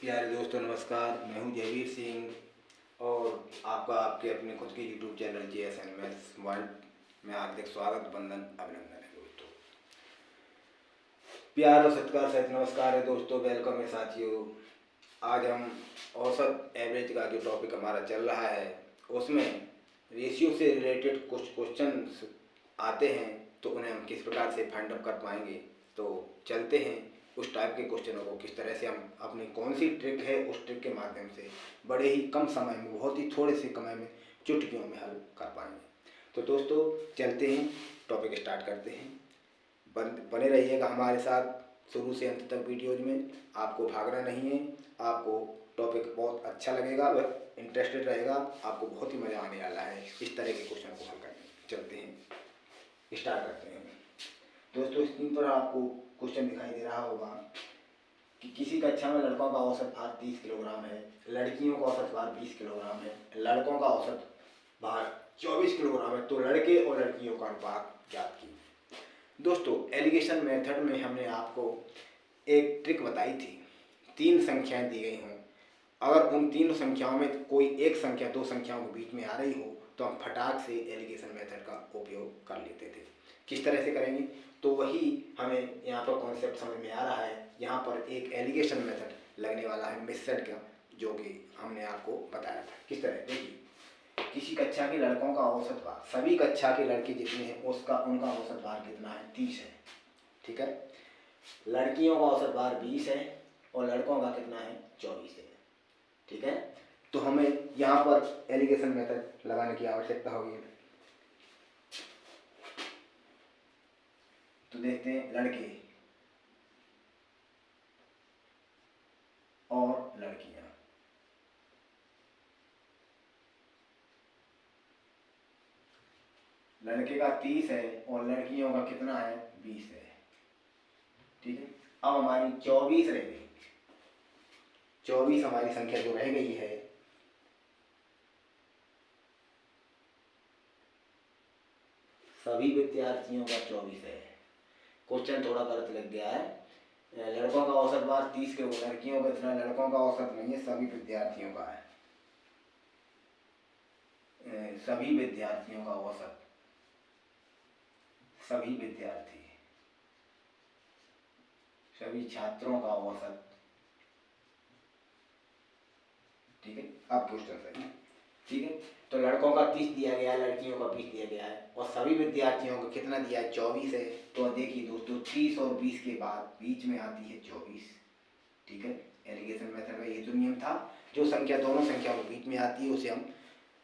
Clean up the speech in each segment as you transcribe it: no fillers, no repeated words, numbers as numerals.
प्यारे दोस्तों नमस्कार। मैं हूं जयवीर सिंह और आपका आपके अपने खुद के यूट्यूब चैनल JSNMS वर्ल्ड में हार्दिक स्वागत वंदन अभिनंदन है दोस्तों। प्यार और सत्कार सहित नमस्कार है दोस्तों, वेलकम है साथियों। आज हम औसत एवरेज का जो टॉपिक हमारा चल रहा है उसमें रेशियो से रिलेटेड कुछ क्वेश्चन आते हैं, तो उन्हें हम किस प्रकार से फाइंड अप कर पाएंगे। तो चलते हैं उस टाइप के क्वेश्चनों को किस तरह से हम अपनी कौन सी ट्रिक है उस ट्रिक के माध्यम से बड़े ही कम समय में, बहुत ही थोड़े से समय में, चुटकियों में हल कर पाएंगे। तो दोस्तों चलते हैं, टॉपिक स्टार्ट करते हैं। बने रहिएगा हमारे साथ शुरू से अंत तक वीडियोज में। आपको भागना नहीं है, आपको टॉपिक बहुत अच्छा लगेगा, वह इंटरेस्टेड रहेगा, आपको बहुत ही मज़ा आने वाला है इस तरह के क्वेश्चन को हल करने। चलते हैं, स्टार्ट करते हैं। दोस्तों स्क्रीन पर आपको क्वेश्चन दिखाई दे रहा होगा कि किसी कक्षा में लड़कों का औसत भार 30 किलोग्राम है, लड़कियों का औसत भार 20 किलोग्राम है, लड़कों का औसत भार 24 किलोग्राम है, तो लड़के और लड़कियों का अनुपात ज्ञात कीजिए। दोस्तों एलिगेशन मेथड में हमने आपको एक ट्रिक बताई थी। 3 संख्याएं दी गई हों, अगर उन 3 संख्याओं में कोई एक संख्या 2 संख्याओं के बीच में आ रही हो तो हम फटाक से एलिगेशन मेथड का उपयोग कर लेते थे। किस तरह से करेंगे, तो वही हमें यहाँ पर कॉन्सेप्ट समझ में आ रहा है। यहाँ पर एक एलिगेशन मेथड लगने वाला है मेथड का, जो कि हमने आपको बताया था। किस तरह, देखिए, किसी कक्षा के लड़कों का औसत भार, सभी कक्षा के लड़के जितने हैं उनका औसत भार कितना है, 30 है। ठीक है, लड़कियों का औसत भार 20 है और लड़कों का कितना है, 24 है। ठीक है, तो हमें यहाँ पर एलिगेशन मेथड लगाने की आवश्यकता होगी। तो देखते हैं लड़के और लड़कियां। लड़के का 30 है और लड़कियों का कितना है, 20 है। ठीक है, अब हमारी 24 रह गई। 24 हमारी संख्या जो रह गई है, सभी विद्यार्थियों का 24 है। क्वेश्चन थोड़ा गलत लग गया है। लड़कों का औसत भार 30 के, लड़कियों का इतना, लड़कों का औसत नहीं है, सभी विद्यार्थियों का है। सभी विद्यार्थियों का औसत, सभी विद्यार्थी, सभी छात्रों का औसत। ठीक है, अब क्वेश्चन सही। ठीक है, तो लड़कों का 30 दिया गया है, लड़कियों का 20 दिया गया है और सभी विद्यार्थियों का कितना दिया है, 24 है। तो देखिए दोस्तों, 30 और 20 के बाद बीच में आती है 24। ठीक है, एलिगेशन मेथड का ये तो नियम था, जो संख्या दोनों संख्याओं के बीच में आती है उसे हम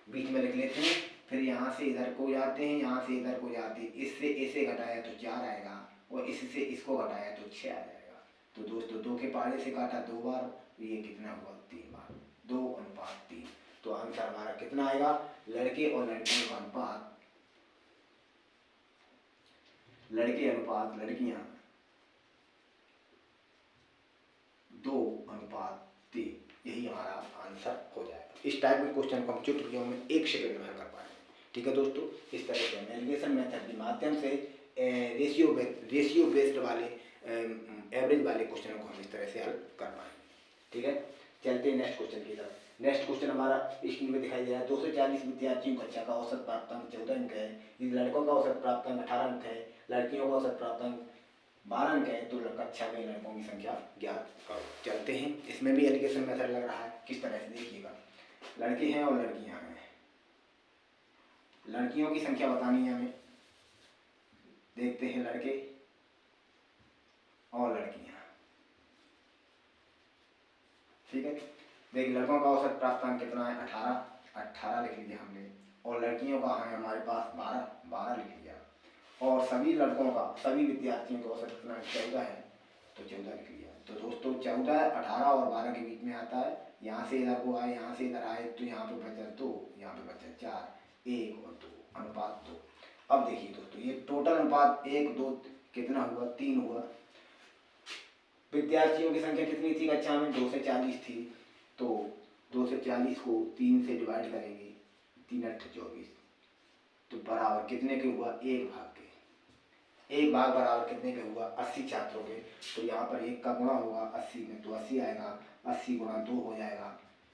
बीच में लिख लेते हैं। फिर यहाँ से इधर को जाते हैं, यहाँ से इधर को जाते हैं। इससे इसे घटाया तो 4 आएगा और इससे इसको घटाया तो 6 आ जाएगा। तो दोस्तों 2 के पहाड़े से काटा 2 बार, ये कितना हुआ, 3 बार, 2:3। तो आंसर हमारा कितना आएगा, लड़के और लड़कियों का अनुपात, लड़के अनुपात लड़कियां 2:3, यही हमारा आंसर हो जाएगा। इस टाइप के क्वेश्चन को हम चुटकियों में 1 सेकंड में हल कर पाएंगे। ठीक है दोस्तों, इस तरह से हम एलिगेशन मेथड के माध्यम से रेशियो बेस्ड वाले एवरेज वाले क्वेश्चनों को हम इस तरह से हल कर पाएंगे। ठीक है, चलते हैं नेक्स्ट क्वेश्चन की तरफ। नेक्स्ट क्वेश्चन हमारा स्क्रीन में दिखाई दे रहा है। 240 विद्यार्थियों कक्षा का औसत प्राप्तांक 14 अंक है। लड़कों का औसत प्राप्तांक 18 अंक है, लड़कियों का औसत प्राप्तांक 12 अंक है। तो कक्षा में लड़कों की संख्या ज्ञात करो। चलते हैं, इसमें भी एलिगेशन मेथड लग रहा है। किस तरह से, देखिएगा, लड़के हैं और लड़कियां हैं। लड़कियों की संख्या बतानी है हमें। देखते हैं लड़के और लड़कियां। ठीक है, देखिए, लड़कों का औसत प्राप्तांक कितना है, 18 लिख लिया हमने, और लड़कियों का है हमारे पास 12 लिख लिया। और सभी लड़कों का, सभी विद्यार्थियों का औसत कितना, 14 है, तो 14 लिख लिया। तो दोस्तों 14, 18 और 12 के बीच में आता है। यहाँ से इधर को आए, यहाँ से इधर आए, तो यहाँ पे बचा 2, यहाँ पे बचा 4, 1 और 2, अनुपात 2। अब देखिए दोस्तों, ये टोटल अनुपात 1, 2 कितना हुआ, 3 हुआ। विद्यार्थियों की संख्या कितनी थी कक्षा में, 2 से 40 थी। तो 2 से 40 को 3 से डिवाइड करेंगे, 3 8 24, तो बराबर कितने के हुआ, 1 भाग के। एक भाग बराबर कितने के हुआ 80 छात्रों के, तो यहाँ पर एक का गुणा होगा 80 में, तो 80 आएगा, 80 गुणा 2 हो जाएगा।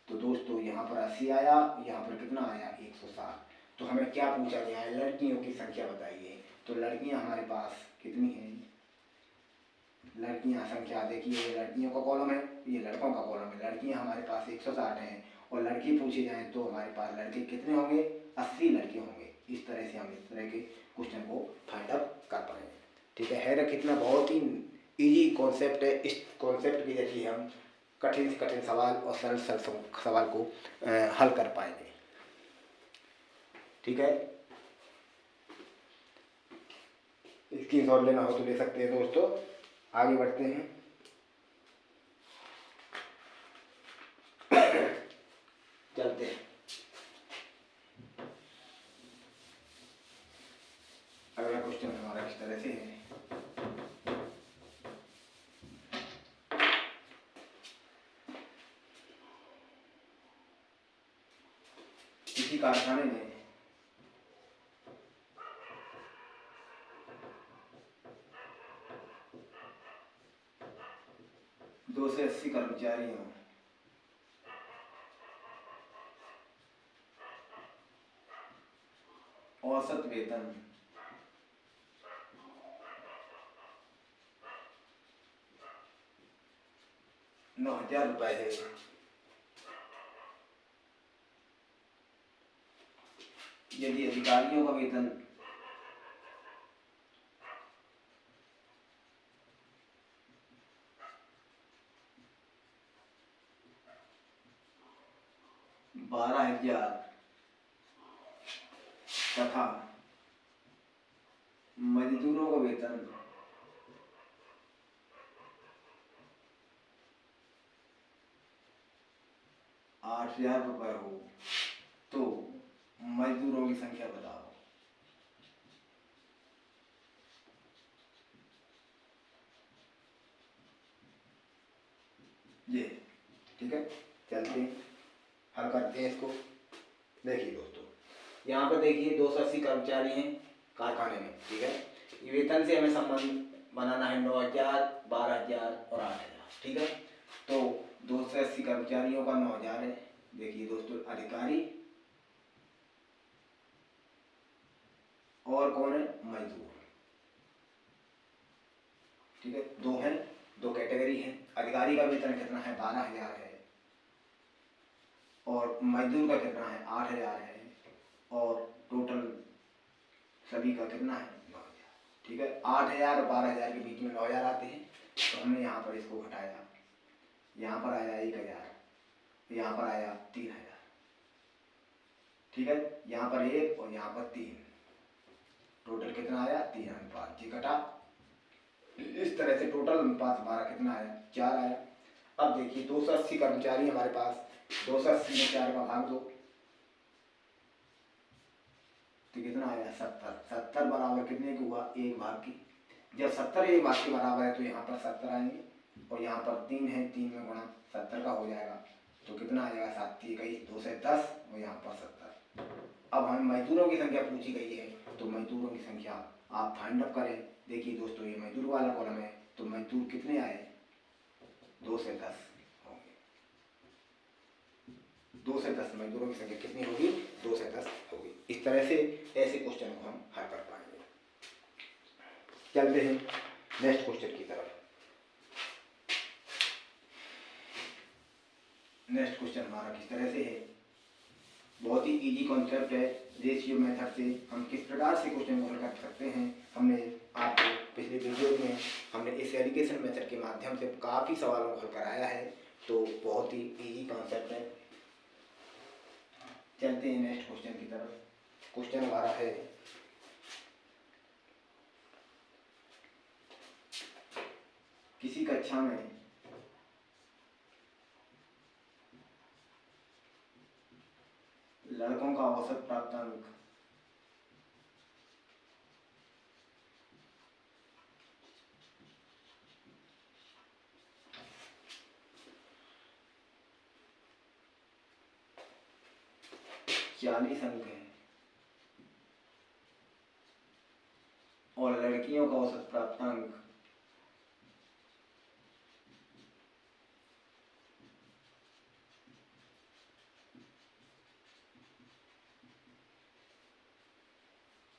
तो दोस्तों यहाँ पर 80 आया, यहाँ पर कितना आया 160। तो हमें क्या पूछा गया है, लड़कियों की संख्या बताइए। तो लड़कियाँ हमारे पास कितनी हैं, लड़कियाँ संख्या देखिए, ये लड़कियों का कॉलम है, ये लड़कों का कॉलम है। लड़कियाँ हमारे पास 160 हैं और लड़के पूछे जाएँ तो हमारे पास लड़के कितने होंगे, 80 लड़के होंगे। इस तरह से हम इस तरह के क्वेश्चन को फाइंड आउट कर पाएंगे। ठीक है ना, कितना बहुत ही इजी कॉन्सेप्ट है। इस कॉन्सेप्ट की जरिए हम कठिन से कठिन सवाल और सरल सरल सवाल को हल कर पाएंगे। ठीक है, इसकी शॉट लेना हो तो ले सकते हैं दोस्तों। आगे बढ़ते हैं। चलते हैं, अगला क्वेश्चन हमारा किस तरह से है। किसी कारखाने में 280 कर्मचारी हों, औसत वेतन 9,000 रुपये है। यदि अधिकारियों का वेतन 12,000 तथा मजदूरों का वेतन 8,000 रुपये हो, तो मजदूरों की संख्या बताओ। ये ठीक है, चलते हैं हल करते हैं इसको। देखिए दोस्तों, यहाँ पर देखिए 280 कर्मचारी हैं कारखाने में। ठीक है, ये वेतन से हमें संबंध बनाना है 9,000, 12,000 और 8,000। ठीक है, तो 280 कर्मचारियों का 9,000 है। देखिए दोस्तों, अधिकारी और कौन है, मजदूर। ठीक है, दो हैं, दो कैटेगरी है। अधिकारी का वेतन कितना है, 12,000 है, और मजदूर का कितना है, 8,000 है, और टोटल सभी का कितना है, 9,000। ठीक है, 8,000 और 12,000 के बीच में 9,000 आते हैं, तो हमने यहाँ पर इसको घटाया। यहाँ पर आया 1,000, यहाँ पर आया 3,000। ठीक है, यहाँ पर 1 और यहाँ पर 3, टोटल कितना आया, 3 अनुपात, ये घटा। इस तरह से टोटल अनुपात हमारा कितना आया, 4 आया। अब देखिए 280 कर्मचारी हमारे पास, 280 में 4 का भाग दो, तो कितना आया, 70। 70 बराबर कितने की हुआ, 1 भाग की। जब 70 1 भाग के बराबर है तो यहाँ पर 70 आएंगे, और यहाँ पर 3 है, 3 में गुणा 70 का हो जाएगा, तो कितना आएगा, 7 21 2 से 10, और यहाँ पर 70। अब हमें मजदूरों की संख्या पूछी गई है, तो मजदूरों की संख्या आप फाइंड आउट करें। देखिए दोस्तों, ये मजदूर वाला कॉलम है, तो मजदूर कितने आए, 2 से 10 होंगे। 2 से 10 मजदूरों की संख्या कितनी होगी, 2 से 10 होगी। इस तरह से ऐसे क्वेश्चन को हम हल कर पाएंगे। चलते हैं नेक्स्ट क्वेश्चन की तरफ। नेक्स्ट क्वेश्चन हमारा किस तरह से है, बहुत ही इजी कॉन्सेप्ट है। रेशियो मेथड से हम किस प्रकार से क्वेश्चन को हल कर सकते हैं, हमने आपको पिछले वीडियो में हमने इस एलिगेशन मेथड के माध्यम से काफ़ी सवालों को हल कराया है, तो बहुत ही इजी कॉन्सेप्ट है। चलते हैं नेक्स्ट क्वेश्चन की तरफ। क्वेश्चन हमारा है, किसी कक्षा में लड़कों का औसत प्राप्त अंक 40 अंक है, और लड़कियों लड़कियों का औसत प्राप्तांक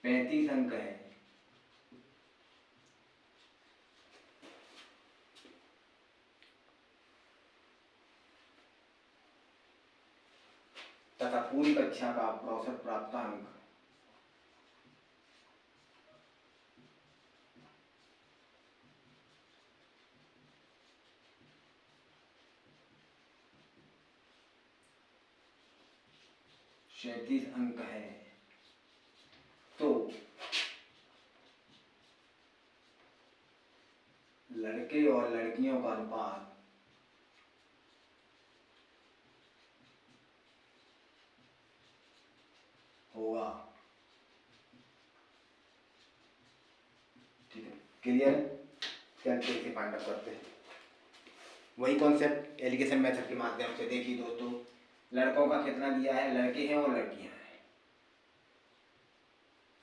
35 अंक है। तथा पूरी कक्षा का औसत प्राप्तांक 37 अंक है। तो लड़के और लड़कियों का अनुपात होगा, ठीक है, क्लियर? चलते इसे फाइंड आउट करते हैं। वही कॉन्सेप्ट एलिगेशन मेथड के माध्यम से। देखिए दोस्तों, लड़कों का कितना दिया है, लड़के हैं और लड़कियां हैं,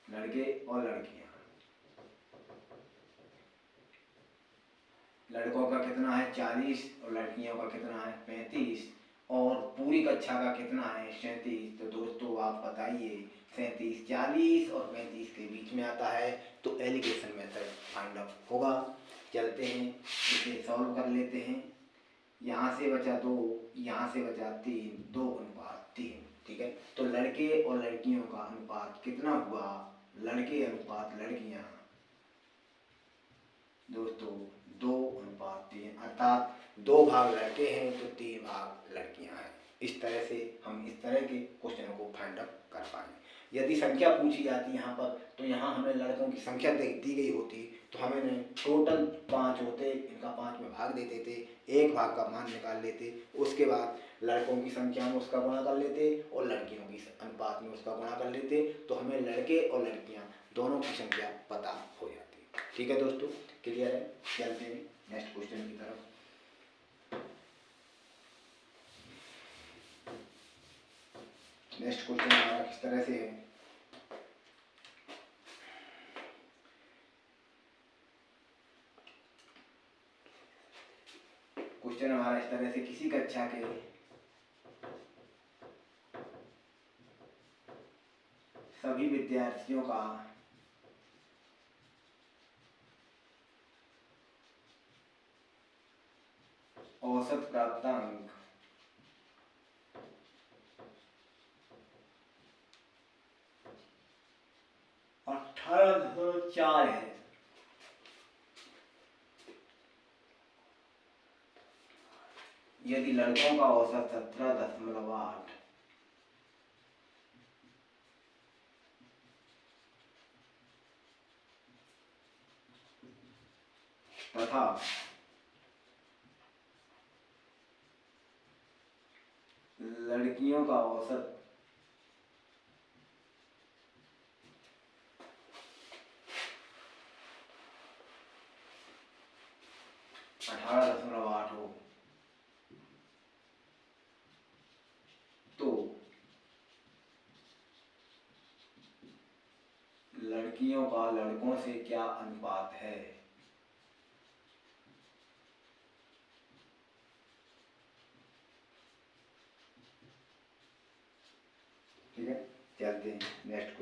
लड़के और लड़कियां। लड़कों का कितना है 40 और लड़कियों का कितना है 35 और पूरी कक्षा का कितना है 37। तो दोस्तों आप बताइए 37 40 और 35 के बीच में आता है, तो एलिगेशन मेथड फाइंड आउट होगा। चलते हैं इसे सॉल्व कर लेते हैं। यहाँ से बचा 2, यहाँ से बचा 3, 2:3, ठीक है। तो लड़के और लड़कियों का अनुपात कितना हुआ, लड़के अनुपात लड़कियाँ दोस्तों 2:3, अर्थात 2 भाग लड़के हैं तो 3 भाग लड़कियां हैं। इस तरह से हम इस तरह के क्वेश्चन को फाइंड आउट कर पाएंगे। यदि संख्या पूछी जाती यहाँ पर, तो यहाँ हमें लड़कों की संख्या दी गई होती तो हमें टोटल 5 होते, इनका 5 में भाग देते थे, 1 भाग का मान निकाल लेते, उसके बाद लड़कों की संख्या में उसका गुणा कर लेते और लड़कियों की अनुपात में उसका गुणा कर लेते, तो हमें लड़के और लड़कियाँ दोनों की संख्या पता हो जाती। ठीक है दोस्तों, क्लियर है? चलते हैं नेक्स्ट क्वेश्चन की तरफ। नेक्स्ट क्वेश्चन हमारा किस तरह से है, क्वेश्चन हमारा इस तरह से, किसी कक्षा के सभी विद्यार्थियों का औसत प्राप्तांक 18.4 है। यदि लड़कों का औसत 17.8 तथा लड़कियों का औसत 18.8 हो, तो लड़कियों का लड़कों से क्या अनुपात है? ठीक है, चलते हैं नेक्स्ट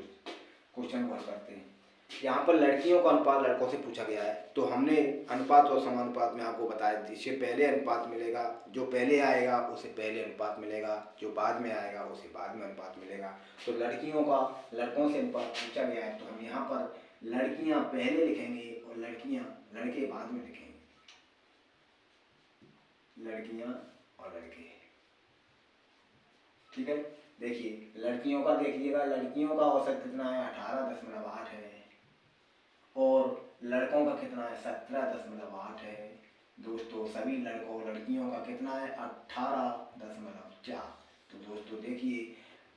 क्वेश्चन को हल करते हैं। यहाँ पर लड़कियों का अनुपात लड़कों से पूछा गया है, तो हमने अनुपात और समानुपात में आपको बताया, जिससे पहले अनुपात मिलेगा, जो पहले आएगा उसे पहले अनुपात मिलेगा, जो बाद में आएगा उसे बाद में अनुपात मिलेगा। तो लड़कियों का लड़कों से अनुपात पूछा गया है, तो हम यहाँ पर लड़कियाँ पहले लिखेंगे और लड़के बाद में लिखेंगे, लड़कियाँ और लड़के। ठीक है, देखिए लड़कियों का देखिएगा, लड़कियों का औसत कितना है 18.8 है और लड़कों का कितना है 17.8 है। दोस्तों सभी लड़कों लड़कियों का कितना है 18.4। तो दोस्तों देखिए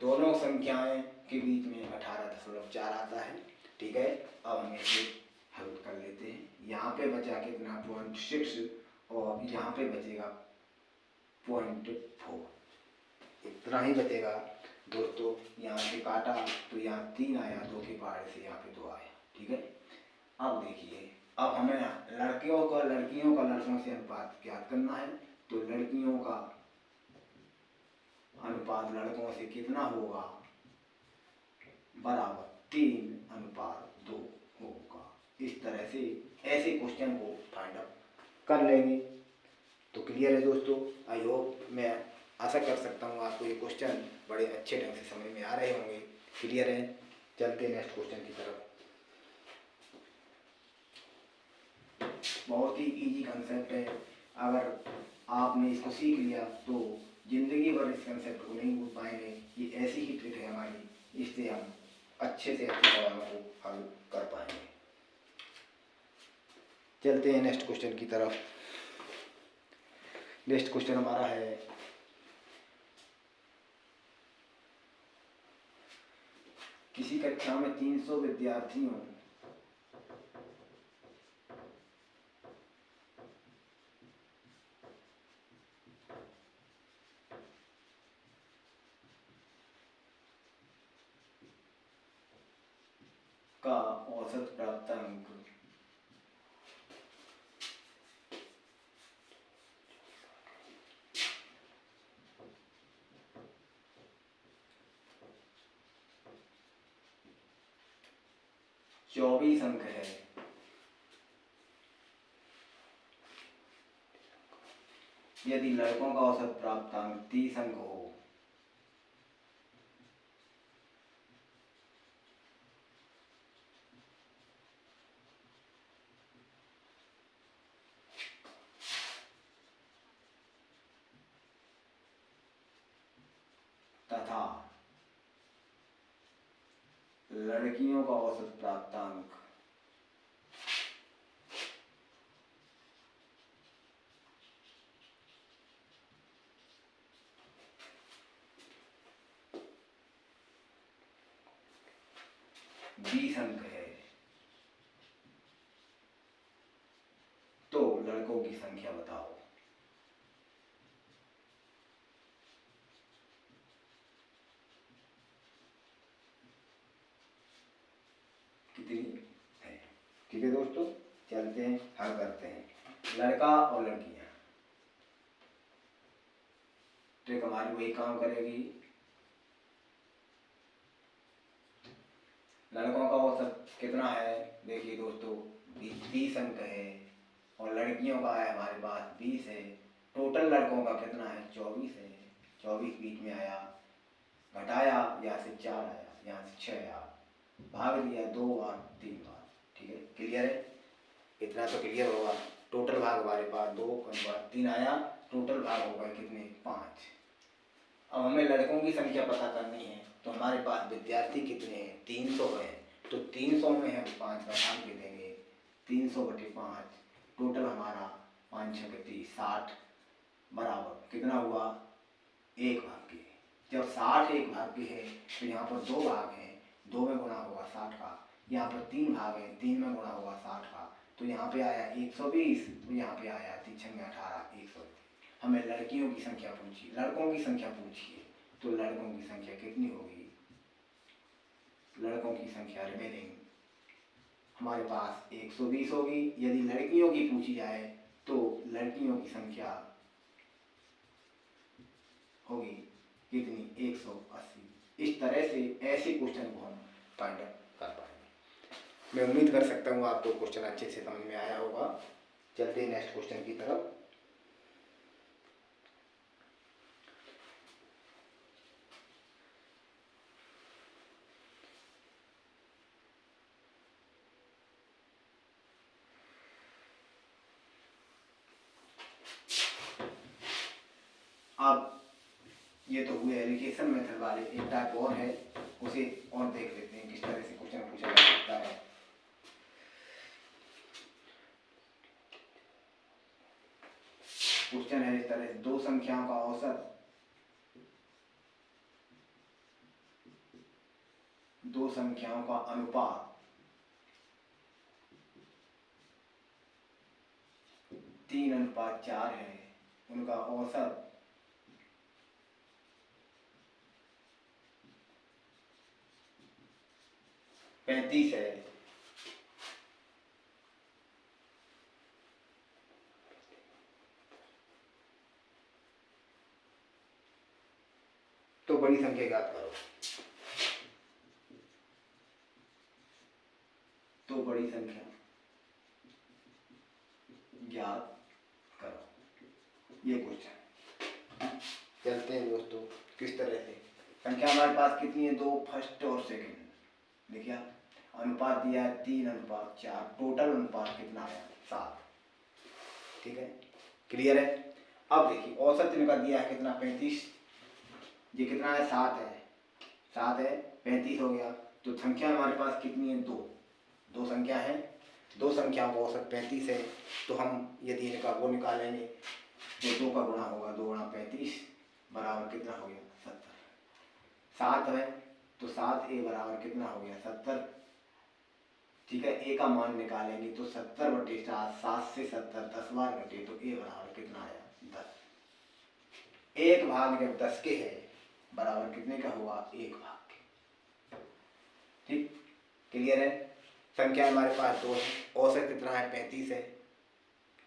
दोनों संख्याएं के बीच में 18.4 आता है। ठीक है, अब हम इसे हल कर लेते हैं। यहाँ पे बचा कितना 0.6 और यहाँ पे बचेगा 0.4, इतना ही बचेगा दोस्तों। यहाँ से काटा तो यहाँ 3 आया, 2 के पहाड़ से यहाँ पे 2 आया। ठीक है, अब देखिए, अब हमें लड़कियों का लड़कों से अनुपात ज्ञात करना है। तो लड़कियों का अनुपात लड़कों से कितना होगा, बराबर 3:2 होगा। इस तरह से ऐसे क्वेश्चन को फाइंड आउट कर लेंगे। तो क्लियर है दोस्तों। आई होप, मैं आशा कर सकता हूँ आपको ये क्वेश्चन बड़े अच्छे ढंग से समझ में आ रहे होंगे। क्लियर है, चलते हैं नेक्स्ट क्वेश्चन की तरफ। बहुत ही इजी कंसेप्ट है, अगर आपने इसको सीख लिया तो जिंदगी भर इस कंसेप्ट को नहीं भूल पाएंगे। ये ऐसी ही ट्रिक है हमारी, इससे हम अच्छे से अच्छे सवालों को हल कर पाएंगे। चलते हैं नेक्स्ट क्वेश्चन की तरफ। नेक्स्ट क्वेश्चन हमारा है, किसी कक्षा में 300 विद्यार्थियों का औसत प्राप्तांक 24 अंक है। यदि लड़कों का औसत प्राप्तांक 30 अंक हो तथा लड़कियों का औसत प्राप्तांक 20 अंक है, तो लड़कों की संख्या बताओ। कितनी है? ठीक है दोस्तों, चलते हैं हल करते हैं। लड़का और लड़कियां, ट्रिक हमारी वही काम करेगी। लड़कों का औसत कितना है, देखिए दोस्तों 20 अंक है, और लड़कियों का है हमारे पास 20 है। टोटल लड़कों का कितना है, 24 है। 24 बीच में आया, घटाया, यहाँ से 4 आया, यहाँ से 6 आया, भाग दिया 2 बार 3 बार। ठीक है, क्लियर है, इतना तो क्लियर होगा। टोटल भाग हमारे पास 2 बार 3 आया, टोटल भाग होगा कितने, 5। अब हमें लड़कों की संख्या पता करनी है, तो हमारे पास विद्यार्थी कितने हैं, 300 हैं। तो 300 में हम 5 का भाग दे देंगे, 300/5। टोटल हमारा 5 6 30, 60 बराबर कितना हुआ, 1 भाग्य। जब 60 1 भाग्य है तो यहाँ पर 2 भाग हैं, 2 में गुणा होगा 60 का। यहाँ पर 3 भाग हैं, 3 में गुणा होगा 60 का। तो यहाँ पे आया 120, तो यहाँ पे आया 3 6 18, 120। हमें लड़कियों की संख्या पूछी, लड़कों की संख्या पूछिए, तो लड़कों की संख्या कितनी होगी, लड़कों की संख्या रिमेनिंग हमारे पास 120 होगी। यदि लड़कियों की पूछी जाए तो लड़कियों की संख्या होगी कितनी, 180। इस तरह से ऐसे क्वेश्चन को हम फाइंड आउट कर पाएंगे। मैं उम्मीद कर सकता हूँ आपको क्वेश्चन अच्छे से समझ में आया होगा। चलते हैं नेक्स्ट क्वेश्चन की तरफ। अब ये तो हुए एलिगेशन मेथड वाले, एक टाइप और है, उसे और देख लेते हैं किस तरह से क्वेश्चन पूछा जा सकता है। क्वेश्चन है इस तरह से, दो संख्याओं का औसत, दो संख्याओं का अनुपात 3:4 है, उनका औसत 35 है। बड़ी संख्या ज्ञात करो। तो बड़ी संख्या ज्ञात करो, ये क्वेश्चन। चलते हैं दोस्तों किस तरह से। संख्या हमारे पास कितनी है? 2 फर्स्ट और सेकंड। देखिए अनुपात दिया है 3:4, टोटल अनुपात कितना आया? 7। ठीक है, क्लियर है। अब देखिए औसत इनका दिया है कितना? 35। ये कितना है? 7 है। 7 है, 35 हो गया। तो संख्या हमारे पास कितनी है? 2 संख्या है। 2 संख्याओं का औसत 35 है। तो हम यदि इनका वो निकालेंगे तो 2 का गुणा होगा, 2 गुणा 35 बराबर कितना हो गया? 70। 7 है तो 7a बराबर कितना हो गया? 70। ठीक है, a का मान निकालेंगे तो 70/7, 7 से 70 10 बार घटे तो a बराबर कितना आया? 10। 1 भाग जब 10 के है बराबर कितने का हुआ? 1 भाग के। ठीक, क्लियर है। संख्या हमारे पास 2 है, औसत कितना है? 35 है।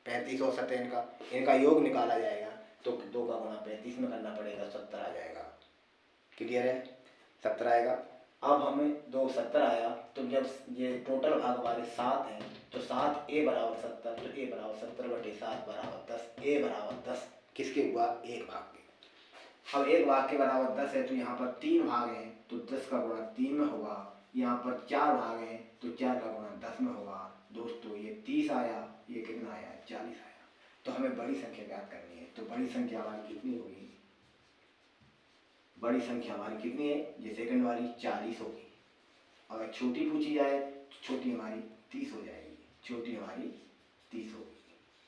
35 औसत है इनका। इनका योग निकाला जाएगा तो 2 का गुणा 35 में करना पड़ेगा, 70 आ जाएगा। क्लियर है, 70 आएगा। अब हमें 2 70 आया तो जब ये टोटल भाग हमारे 7 हैं तो 7a बराबर 70, तो a बराबर 70/7 बराबर 10। a बराबर 10 किसके हुआ? 1 भाग के। अब 1 भाग के बराबर 10 है तो यहाँ पर 3 भाग हैं तो 10 का गुणा 3 में होगा। यहाँ पर 4 भाग हैं तो 4 का गुणा 10 में होगा। दोस्तों ये 30 आया, ये कितना आया? 40 आया। तो हमें बड़ी संख्या ज्ञात करनी है। तो बड़ी संख्या हमारी कितनी होगी? बड़ी संख्या हमारी कितनी है? ये सेकंड वाली 40 होगी। अगर छोटी पूछी जाए तो छोटी हमारी 30 हो जाएगी, छोटी हमारी 30 होगी।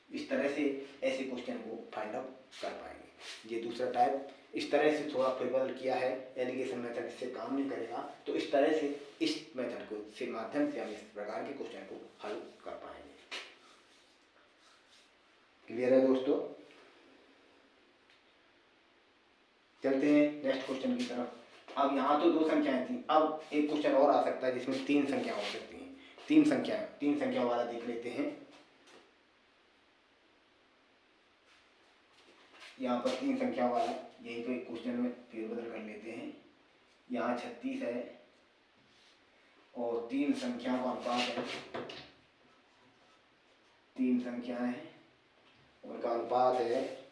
इस तरह से ऐसे क्वेश्चन को फाइंड आउट कर पाएंगे। ये दूसरा टाइप इस तरह से थोड़ा फेरबदल किया है, एलिगेशन मेथड इससे काम नहीं करेगा। तो इस तरह से इस मेथड को से माध्यम से हम इस प्रकार के क्वेश्चन को हल कर पाएंगे। क्लियर है दोस्तों? चलते हैं नेक्स्ट क्वेश्चन की तरफ। अब यहाँ तो 2 संख्याएं थी, अब एक क्वेश्चन और आ सकता है जिसमें 3 संख्या हो सकती हैं। 3 संख्या वाला देख लेते हैं। यहाँ पर 3 संख्या वाला यहीं पे क्वेश्चन में फेरबदल कर लेते हैं। यहाँ 36 है और 3 संख्याओं का अनुपात है। 3 संख्याएं हैं, उनका अनुपात है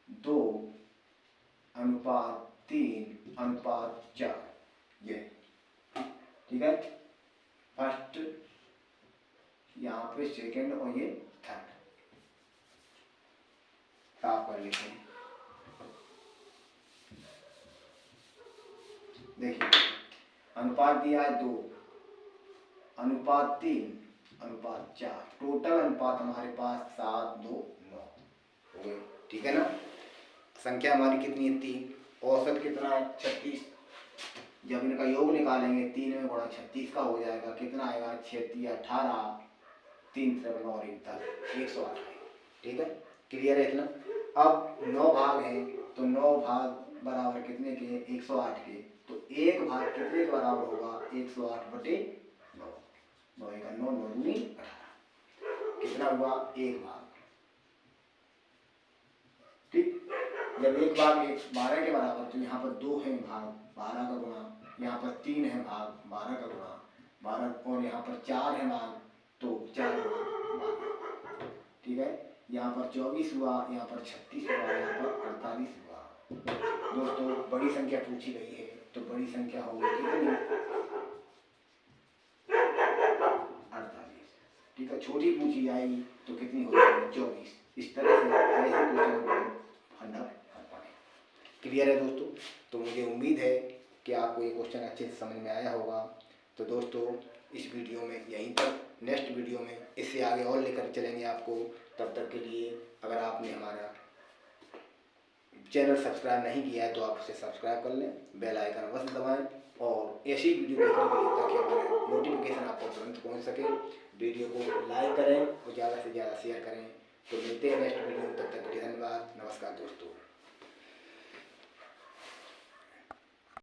2:3:4। ये ठीक है, फर्स्ट यहाँ पे सेकंड और ये थर्ड। साफ कर लेते हैं। देखिए अनुपात दिया है 2, अनुपात 3, अनुपात 4। टोटल अनुपात हमारे पास 7, 2, 9 हो गए। ठीक है ना। संख्या हमारी कितनी है? 3। औसत कितना है? 36। जब इनका योग निकालेंगे 3 में गुणा 36 का हो जाएगा, कितना आएगा? 36 18, 3 3 9 और 1 10, 108 आएगा। ठीक है, क्लियर है इतना। अब 9 भाग हैं तो 9 भाग बराबर कितने के? 108 के। तो 1 भाग कितने के बराबर होगा? 108/9। 9 1 9, 9 दूनी 18। कितना हुआ? 1 भाग। ठीक, जब 1 भाग 12 के बराबर तो यहाँ पर 2 है भाग 12 का गुणा, यहाँ पर 3 है भाग 12 का गुणा 12 और यहाँ पर 4 है भाग तो 4 गुणा 12। ठीक है, यहाँ पर 24 हुआ, यहाँ पर 36 हुआ, यहाँ पर 48 हुआ। दोस्तों बड़ी संख्या पूछी गई है तो बड़ी संख्या होगी कितनी? 48। ठीक है, छोटी पूछी जाएगी तो कितनी हो जाएगी? 24। इस तरह से ऐसे क्वेश्चन को फंडा कर पाए। क्लियर है दोस्तों? तो मुझे उम्मीद है कि आपको ये क्वेश्चन अच्छे से समझ में आया होगा। तो दोस्तों इस वीडियो में यहीं तक, नेक्स्ट वीडियो में इससे आगे और लेकर चलेंगे आपको। तब तक के लिए अगर आपने हमारा चैनल सब्सक्राइब नहीं किया है तो आप उसे सब्सक्राइब कर लें, बेल आइकन अवश्य दबाएं और ऐसी वीडियो देखने के लिए ताकि हमारे नोटिफिकेशन आपको तुरंत पहुंच सके। वीडियो को लाइक करें और ज़्यादा से ज़्यादा शेयर करें। तो मिलते हैं नेक्स्ट वीडियो में, तब तक के लिए धन्यवाद। नमस्कार दोस्तों।